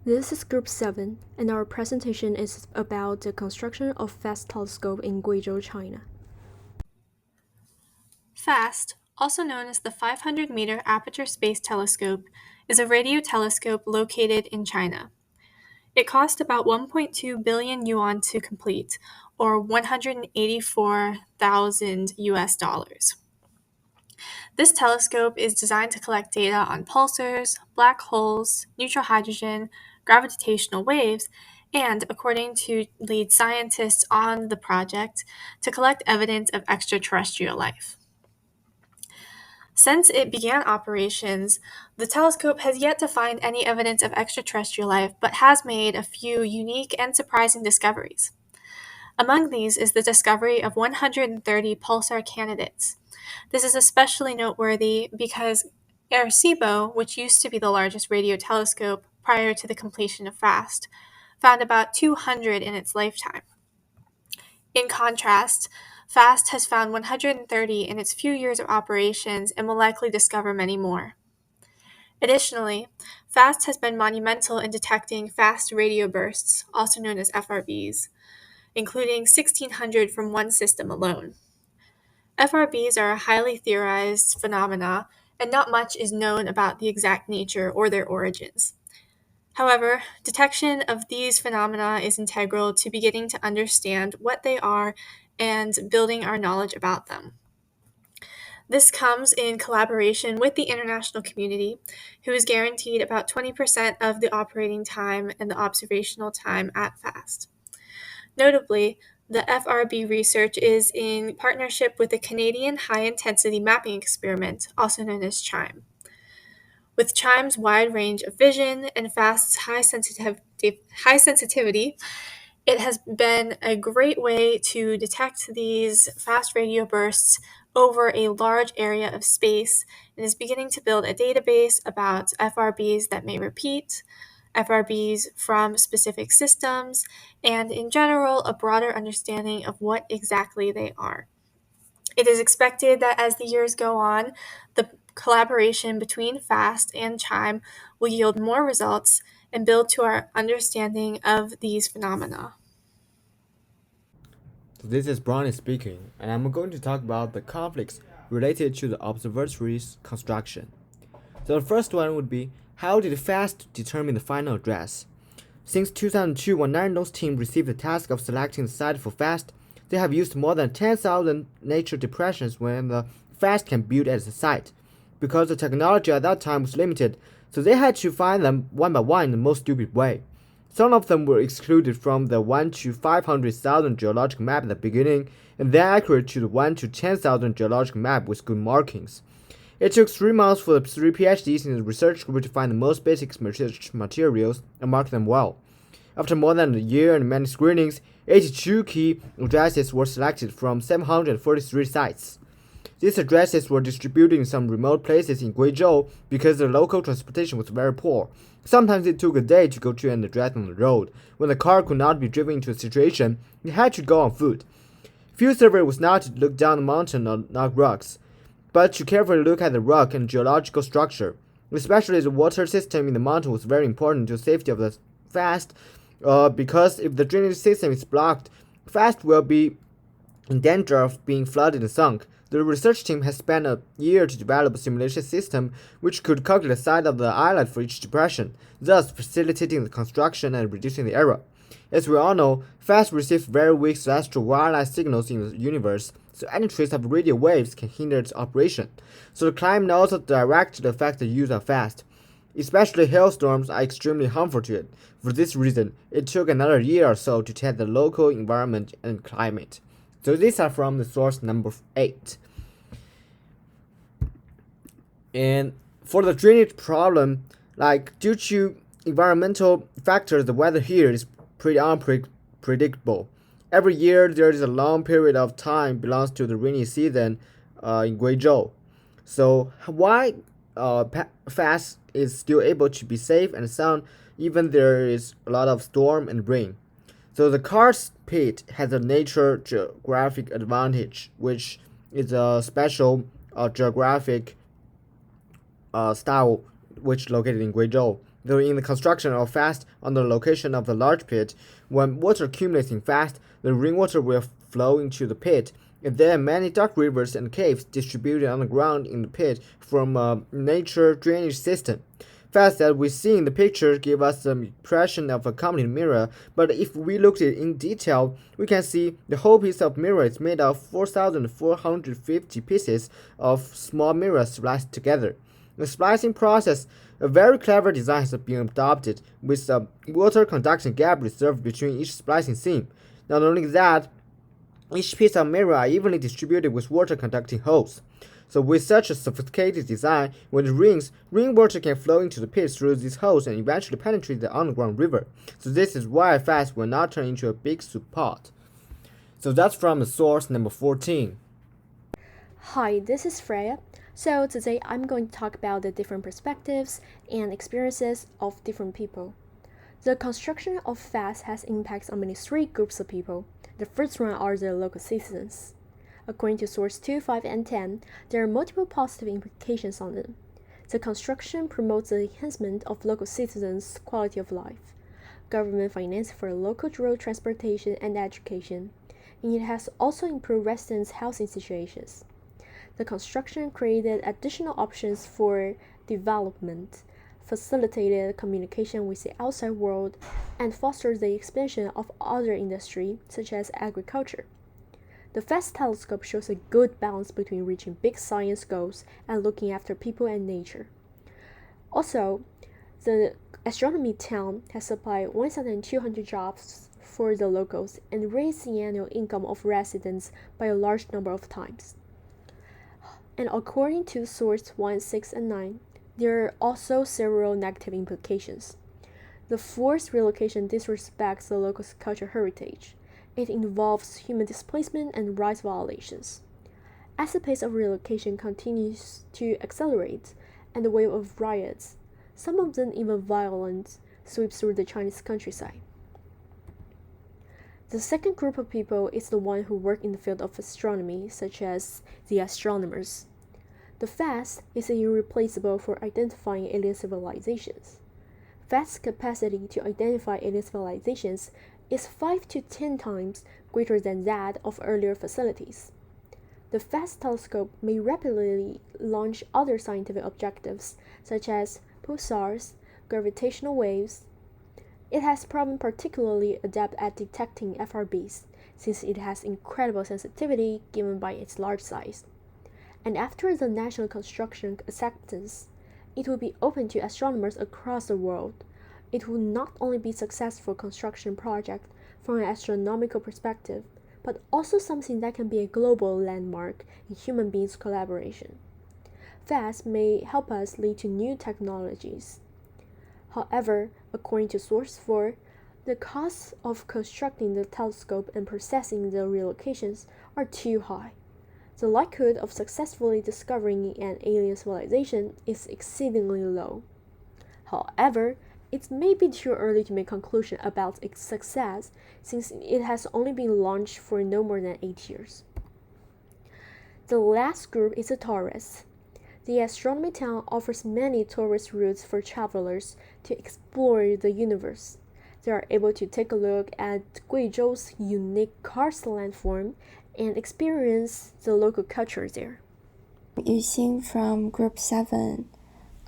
This is Group 7, and our presentation is about the construction of FAST telescope in Guizhou, China. FAST, also known as the 500-meter Aperture Space Telescope, is a radio telescope located in China. It cost about 1.2 billion yuan to complete, or 184,000 US dollars. This telescope is designed to collect data on pulsars, black holes, neutral hydrogen, gravitational waves, and, according to lead scientists on the project, to collect evidence of extraterrestrial life. Since it began operations, the telescope has yet to find any evidence of extraterrestrial life, but has made a few unique and surprising discoveries. Among these is the discovery of 130 pulsar candidates. This is especially noteworthy because Arecibo, which used to be the largest radio telescope prior to the completion of FAST, found about 200 in its lifetime. In contrast, FAST has found 130 in its few years of operations and will likely discover many more. Additionally, FAST has been monumental in detecting fast radio bursts, also known as FRBs, including 1,600 from one system alone. FRBs are a highly theorized phenomena, and not much is known about the exact nature or their origins. However, detection of these phenomena is integral to beginning to understand what they are and building our knowledge about them. This comes in collaboration with the international community, who is guaranteed about 20% of the operating time and the observational time at FAST. Notably, the FRB research is in partnership with the Canadian High-Intensity Mapping Experiment, also known as CHIME. With CHIME's wide range of vision and FAST's high sensitivity, it has been a great way to detect these fast radio bursts over a large area of space and is beginning to build a database about FRBs that may repeat, FRBs from specific systems, and in general, a broader understanding of what exactly they are. It is expected that as the years go on, the collaboration between FAST and CHIME will yield more results and build to our understanding of these phenomena. So this is Brownie speaking, and I'm going to talk about the conflicts related to the observatory's construction. So the first one would be, how did FAST determine the final address? Since 2002, when NASA's team received the task of selecting the site for FAST, they have used more than 10,000 nature depressions when the FAST can build at the site. Because the technology at that time was limited, so they had to find them one by one in the most stupid way. Some of them were excluded from the 1 to 500,000 geologic map at the beginning, and then accurate to the 1 to 10,000 geologic map with good markings. It took 3 months for the 3 PhDs in the research group to find the most basic research materials and mark them well. After more than a year and many screenings, 82 key addresses were selected from 743 sites. These addresses were distributed in some remote places in Guizhou because the local transportation was very poor. Sometimes it took a day to go to an address on the road. When the car could not be driven into a situation, it had to go on foot. Field survey was not to look down the mountain or knock rocks, but to carefully look at the rock and geological structure. Especially the water system in the mountain was very important to the safety of the FAST, because if the drainage system is blocked, FAST will be in danger of being flooded and sunk. The research team has spent a year to develop a simulation system which could calculate the size of the islet for each depression, thus facilitating the construction and reducing the error. As we all know, FAST receives very weak celestial wireless signals in the universe, so any trace of radio waves can hinder its operation. So the climate also directly affects the use of FAST. Especially hailstorms are extremely harmful to it. For this reason, it took another year or so to test the local environment and climate. So these are from the source number 8. And for the drainage problem, due to environmental factors, the weather here is pretty unpredictable. Every year there is a long period of time belongs to the rainy season in Guizhou. So why FAST is still able to be safe and sound even there is a lot of storm and rain? So the karst pit has a nature geographic advantage, which is a special geographic style which located in Guizhou. Though in the construction of FAST on the location of the large pit, when water accumulates in FAST, the rainwater will flow into the pit. And there are many dark rivers and caves distributed on the ground in the pit from a nature drainage system. Facts that we see in the picture give us the impression of a complete mirror, but if we look at it in detail, we can see the whole piece of mirror is made of 4,450 pieces of small mirrors spliced together. In the splicing process, a very clever design has been adopted, with a water conduction gap reserved between each splicing seam. Not only that, each piece of mirror are evenly distributed with water conducting holes. So with such a sophisticated design, when it rains, rainwater can flow into the pit through these holes and eventually penetrate the underground river. So this is why FAST will not turn into a big soup pot. So that's from the source number 14. Hi, this is Freya. So today I'm going to talk about the different perspectives and experiences of different people. The construction of FAST has impacts on many three groups of people. The first one are the local citizens. According to source 2, 5, and 10, there are multiple positive implications on them. The construction promotes the enhancement of local citizens' quality of life, government finance for local road transportation and education, and it has also improved residents' housing situations. The construction created additional options for development, facilitated communication with the outside world, and fostered the expansion of other industries such as agriculture. The FAST telescope shows a good balance between reaching big science goals and looking after people and nature. Also, the astronomy town has supplied 1,200 jobs for the locals and raised the annual income of residents by a large number of times. And according to source 1, 6, and 9, there are also several negative implications. The forced relocation disrespects the local cultural heritage. It involves human displacement and rights violations. As the pace of relocation continues to accelerate and the wave of riots, some of them even violent, sweeps through the Chinese countryside. The second group of people is the one who work in the field of astronomy, such as the astronomers. The FAST is irreplaceable for identifying alien civilizations. FAST's capacity to identify alien civilizations is 5 to 10 times greater than that of earlier facilities. The FAST telescope may rapidly launch other scientific objectives, such as pulsars, gravitational waves. It has proven particularly adept at detecting FRBs, since it has incredible sensitivity given by its large size. And after the national construction acceptance, it will be open to astronomers across the world. It will not only be a successful construction project from an astronomical perspective, but also something that can be a global landmark in human beings' collaboration. FAST may help us lead to new technologies. However, according to source 4, the costs of constructing the telescope and processing the relocations are too high. The likelihood of successfully discovering an alien civilization is exceedingly low. However, it may be too early to make conclusion about its success, since it has only been launched for no more than 8 years. The last group is the tourists. The astronomy town offers many tourist routes for travelers to explore the universe. They are able to take a look at Guizhou's unique karst landform and experience the local culture there. Yuxing from Group 7.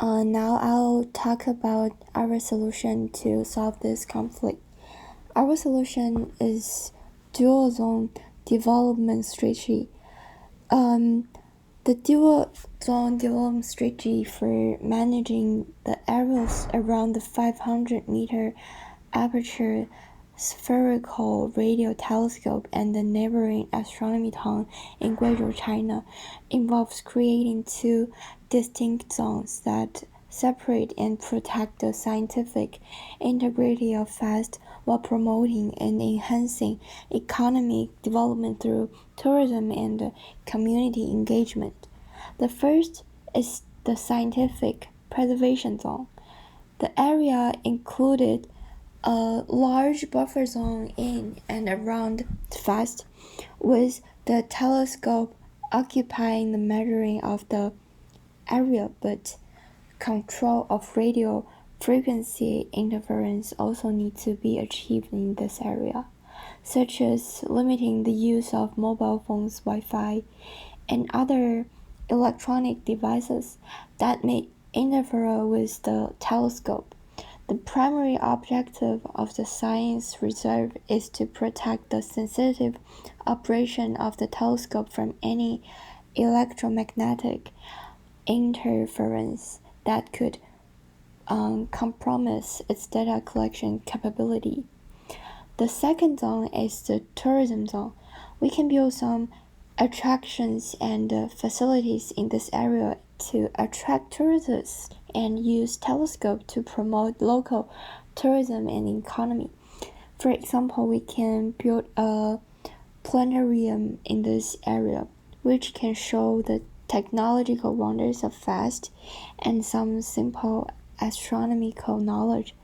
Now I'll talk about our solution to solve this conflict. Our solution is dual zone development strategy. The dual zone development strategy for managing the areas around the 500-meter aperture spherical radio telescope and the neighboring astronomy town in Guizhou, China, involves creating two distinct zones that separate and protect the scientific integrity of FAST while promoting and enhancing economic development through tourism and community engagement. The first is the scientific preservation zone. The area included a large buffer zone in and around FAST, with the telescope occupying the measuring of the area but control of radio frequency interference also need to be achieved in this area, such as limiting the use of mobile phones, Wi-Fi, and other electronic devices that may interfere with the telescope. The primary objective of the science reserve is to protect the sensitive operation of the telescope from any electromagnetic interference that could compromise its data collection capability. The second zone is the tourism zone. We can build some attractions and facilities in this area to attract tourists and use telescope to promote local tourism and economy. For example, we can build a planetarium in this area, which can show the technological wonders of vast and some simple astronomical knowledge.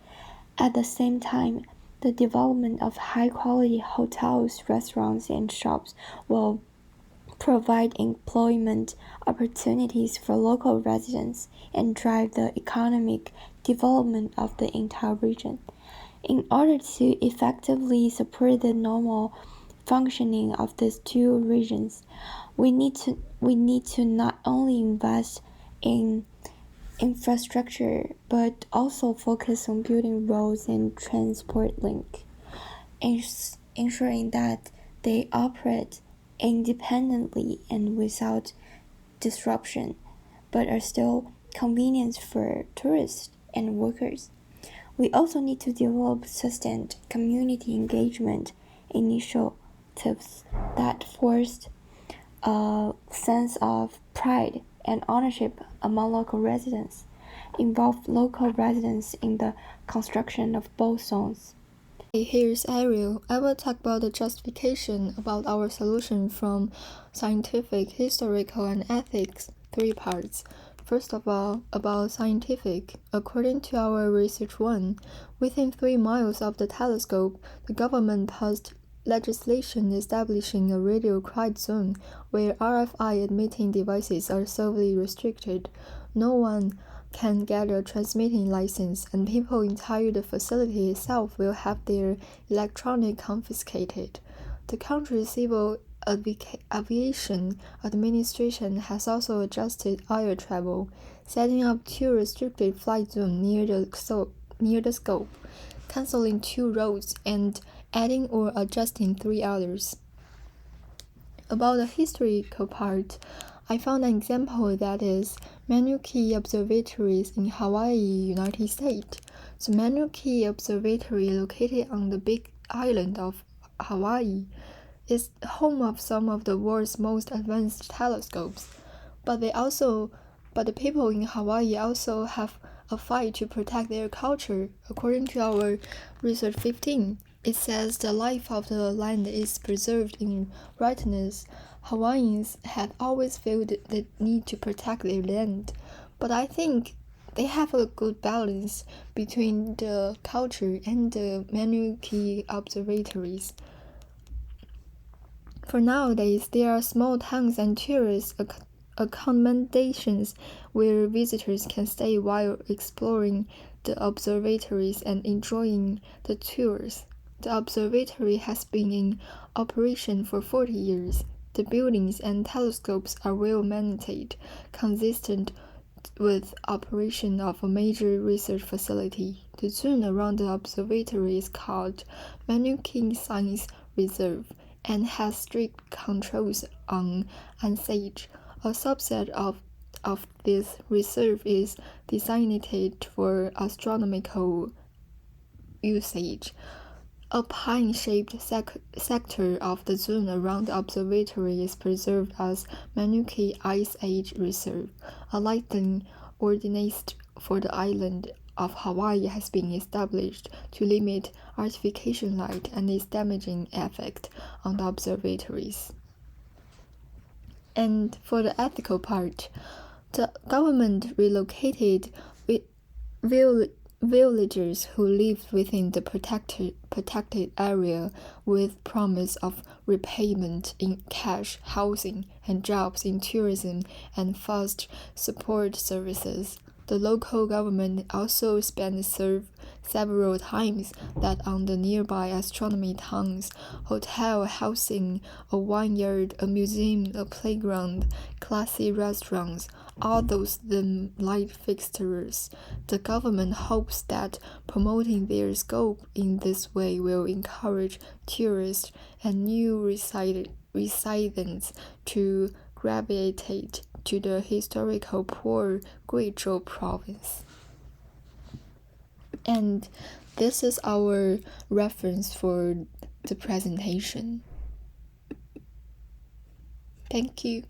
At the same time, the development of high-quality hotels, restaurants, and shops will provide employment opportunities for local residents and drive the economic development of the entire region. In order to effectively support the normal functioning of these two regions, we need to not only invest in infrastructure but also focus on building roads and transport links, ensuring that they operate independently and without disruption, but are still convenient for tourists and workers. We also need to develop sustained community engagement initiatives that foster a sense of pride and ownership among local residents, involve local residents in the construction of both zones. Here's Ariel. I will talk about the justification about our solution from scientific, historical, and ethics, 3 parts. First of all, about scientific. According to our research 1, within 3 miles of the telescope, the government passed legislation establishing a radio quiet zone where RFI emitting devices are severely restricted. No one can get a transmitting license, and people inside the facility itself will have their electronics confiscated. The country's civil aviation administration has also adjusted air travel, setting up 2 restricted flight zones near the scope, canceling 2 routes, and adding or adjusting 3 others. About the historical part, I found an example that is Manuki Observatories in Hawaii, United States. The Manuki Observatory, located on the Big Island of Hawaii, is home of some of the world's most advanced telescopes. But the people in Hawaii also have a fight to protect their culture. According to our research 15, it says the life of the land is preserved in rightness. Hawaiians have always felt the need to protect their land, but I think they have a good balance between the culture and the Manuki observatories. For nowadays, there are small towns and tourist accommodations where visitors can stay while exploring the observatories and enjoying the tours. The observatory has been in operation for 40 years. The buildings and telescopes are well maintained, consistent with operation of a major research facility. The zone around the observatory is called Manuki Science Reserve and has strict controls on usage. A subset of this reserve is designated for astronomical usage. A pine-shaped sector of the zone around the observatory is preserved as Manuki Ice Age Reserve. A lighting ordinance for the island of Hawaii has been established to limit artificial light and its damaging effect on the observatories. And for the ethical part, the government relocated villagers who lived within the protected area with promise of repayment in cash, housing, and jobs in tourism and fast support services. The local government also spent several times that on the nearby astronomy town's hotel housing, a vineyard, a museum, a playground, classy restaurants, all those dim light fixtures. The government hopes that promoting their scope in this way will encourage tourists and new residents to gravitate to the historical poor Guizhou province. And this is our reference for the presentation. Thank you.